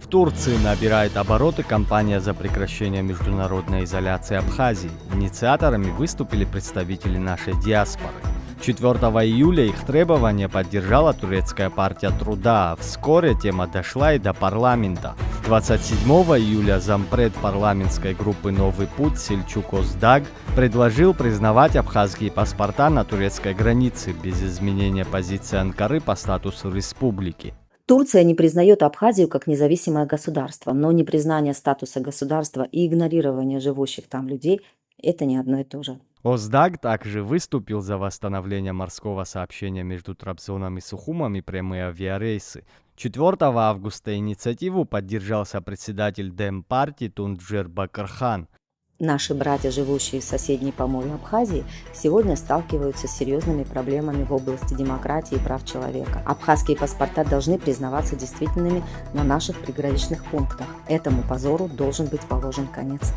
Турции набирает обороты кампания за прекращение международной изоляции Абхазии. Инициаторами выступили представители нашей диаспоры. 4 июля их требования поддержала турецкая партия труда. Вскоре тема дошла и до парламента. 27 июля зампред парламентской группы «Новый путь» Сельчук Оздаг предложил признавать абхазские паспорта на турецкой границе без изменения позиции Анкары по статусу республики. Турция не признает Абхазию как независимое государство, но непризнание статуса государства и игнорирование живущих там людей – это не одно и то же. Оздаг также выступил за восстановление морского сообщения между Трабзоном и Сухумом и прямые авиарейсы. 4 августа инициативу поддержал сопредседатель Демпартии Тунджер Бакырхан. Наши братья, живущие в соседней поморье Абхазии, сегодня сталкиваются с серьезными проблемами в области демократии и прав человека. Абхазские паспорта должны признаваться действительными на наших приграничных пунктах. Этому позору должен быть положен конец.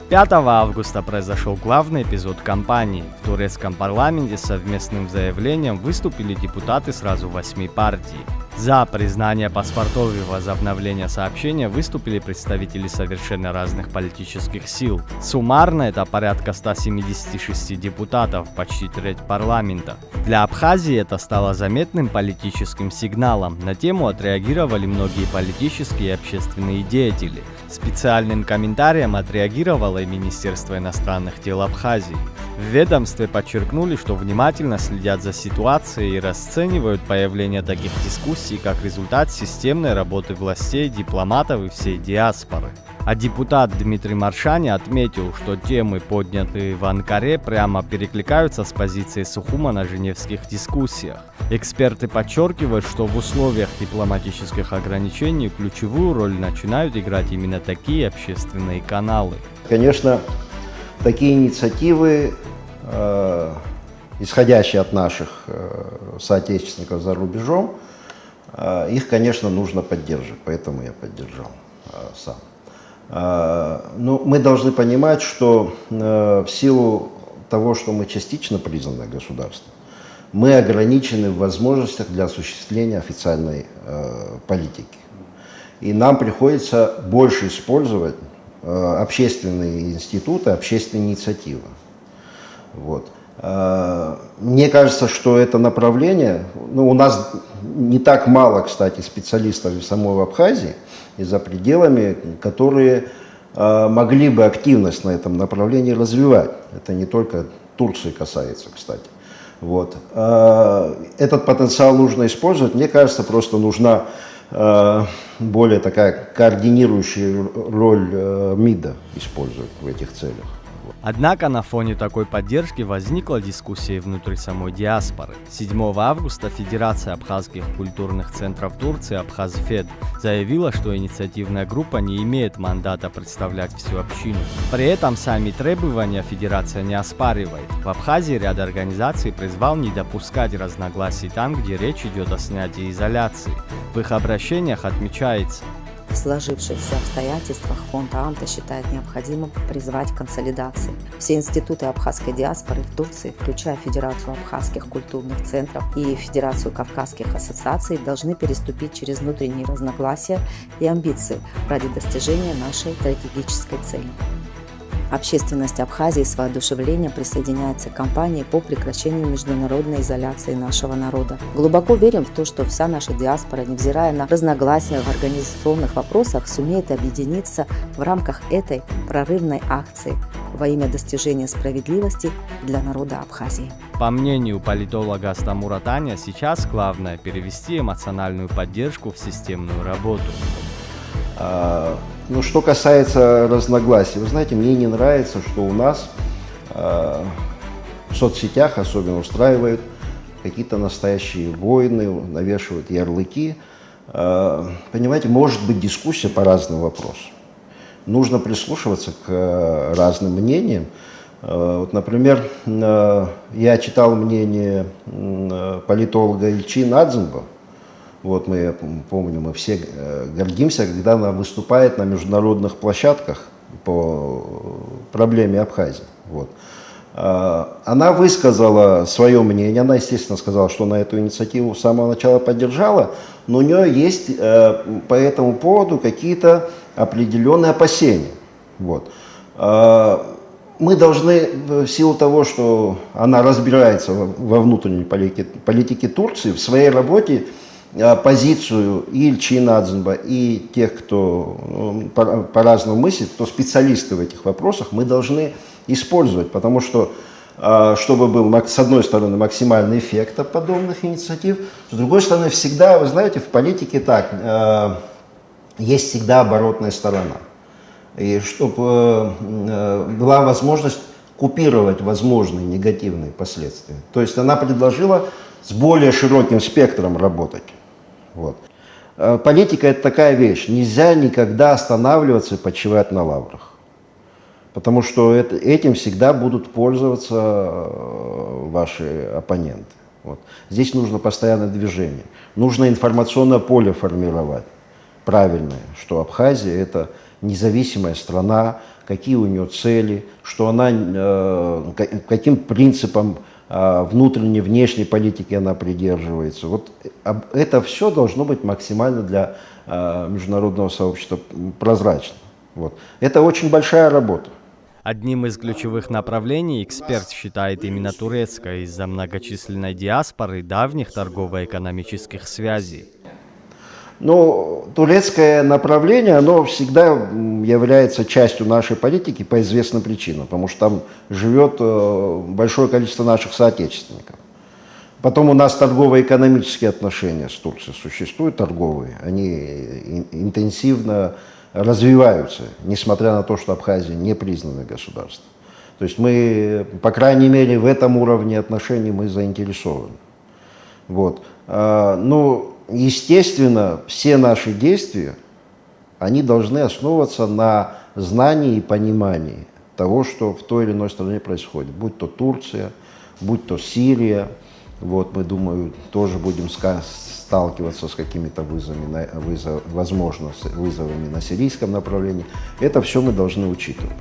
5 августа произошел главный эпизод кампании. В турецком парламенте совместным заявлением выступили депутаты сразу 8 партий. За признание паспортов и возобновление сообщения выступили представители совершенно разных политических сил. Суммарно это порядка 176 депутатов, почти треть парламента. Для Абхазии это стало заметным политическим сигналом. На тему отреагировали многие политические и общественные деятели. Специальным комментарием отреагировало и Министерство иностранных дел Абхазии. В ведомстве подчеркнули, что внимательно следят за ситуацией и расценивают появление таких дискуссий как результат системной работы властей, дипломатов и всей диаспоры. А депутат Дмитрий Маршани отметил, что темы, поднятые в Анкаре, прямо перекликаются с позицией Сухума на женевских дискуссиях. Эксперты подчеркивают, что в условиях дипломатических ограничений ключевую роль начинают играть именно такие общественные каналы. Конечно, такие инициативы, исходящие от наших соотечественников за рубежом, их, конечно, нужно поддерживать, поэтому я поддержал сам. Но мы должны понимать, что в силу того, что мы частично признанное государство, мы ограничены в возможностях для осуществления официальной политики. И нам приходится больше использовать общественные институты, общественные инициативы. Вот. Мне кажется, что это направление, у нас не так мало, кстати, специалистов в самой Абхазии и за пределами, которые могли бы активность на этом направлении развивать. Это не только Турции касается, кстати. Вот. Этот потенциал нужно использовать. Мне кажется, просто нужна более такая координирующая роль МИДа использовать в этих целях. Однако на фоне такой поддержки возникла дискуссия внутри самой диаспоры. 7 августа Федерация абхазских культурных центров Турции Абхазфед заявила, что инициативная группа не имеет мандата представлять всю общину. При этом сами требования Федерация не оспаривает. В Абхазии ряд организаций призвал не допускать разногласий там, где речь идет о снятии изоляции. В их обращениях отмечается: в сложившихся обстоятельствах фонд ААМТа считает необходимым призвать к консолидации. Все институты абхазской диаспоры в Турции, включая Федерацию абхазских культурных центров и Федерацию кавказских ассоциаций, должны переступить через внутренние разногласия и амбиции ради достижения нашей стратегической цели. Общественность Абхазии с воодушевлением присоединяется к кампании по прекращению международной изоляции нашего народа. Глубоко верим в то, что вся наша диаспора, невзирая на разногласия в организационных вопросах, сумеет объединиться в рамках этой прорывной акции во имя достижения справедливости для народа Абхазии. По мнению политолога Астамура Таня, сейчас главное перевести эмоциональную поддержку в системную работу. Что касается разногласий, вы знаете, мне не нравится, что у нас в соцсетях особенно устраивают какие-то настоящие войны, навешивают ярлыки. Понимаете, может быть дискуссия по разным вопросам. Нужно прислушиваться к разным мнениям. Вот, например, я читал мнение политолога Ильчи Надзимба. Вот мы, помню, мы все гордимся, когда она выступает на международных площадках по проблеме Абхазии. Вот. Она высказала свое мнение, она, естественно, сказала, что она эту инициативу с самого начала поддержала, но у нее есть по этому поводу какие-то определенные опасения. Вот. Мы должны, в силу того, что она разбирается во внутренней политике Турции, в своей работе позицию и Ильчи Надзинба, и тех, кто по-разному мыслит, кто специалисты в этих вопросах, мы должны использовать, потому что, чтобы был, с одной стороны, максимальный эффект от подобных инициатив, с другой стороны, всегда, вы знаете, в политике так, есть всегда оборотная сторона. И чтобы была возможность купировать возможные негативные последствия. То есть она предложила с более широким спектром работать. Вот. Политика – это такая вещь. Нельзя никогда останавливаться и почивать на лаврах. Потому что этим всегда будут пользоваться ваши оппоненты. Вот. Здесь нужно постоянное движение. Нужно информационное поле формировать. Правильное, что Абхазия – это независимая страна, какие у нее цели, что она, каким принципам внутренней, внешней политики она придерживается. Вот это все должно быть максимально для международного сообщества прозрачно. Вот. Это очень большая работа. Одним из ключевых направлений эксперт считает именно турецкое из-за многочисленной диаспоры и давних торгово-экономических связей. Но турецкое направление, оно всегда является частью нашей политики по известным причинам, потому что там живет большое количество наших соотечественников. Потом у нас торгово-экономические отношения с Турцией существуют, торговые, они интенсивно развиваются, несмотря на то, что Абхазия не признанное государство. То есть мы, по крайней мере, в этом уровне отношений мы заинтересованы. Вот. Естественно, все наши действия, они должны основываться на знании и понимании того, что в той или иной стране происходит. Будь то Турция, будь то Сирия. Вот, мы, думаю, тоже будем сталкиваться с какими-то возможно, вызовами на сирийском направлении. Это все мы должны учитывать.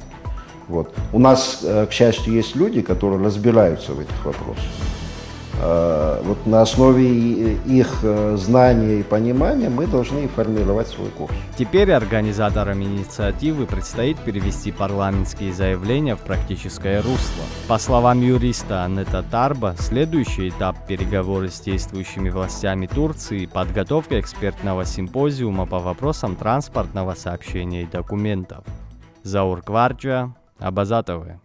Вот. У нас, к счастью, есть люди, которые разбираются в этих вопросах. Вот на основе их знания и понимания мы должны формировать свой курс. Теперь организаторам инициативы предстоит перевести парламентские заявления в практическое русло. По словам юриста Аннета Тарба, следующий этап переговоры с действующими властями Турции – подготовка экспертного симпозиума по вопросам транспортного сообщения и документов. Заур Кварджа, Абазатовы.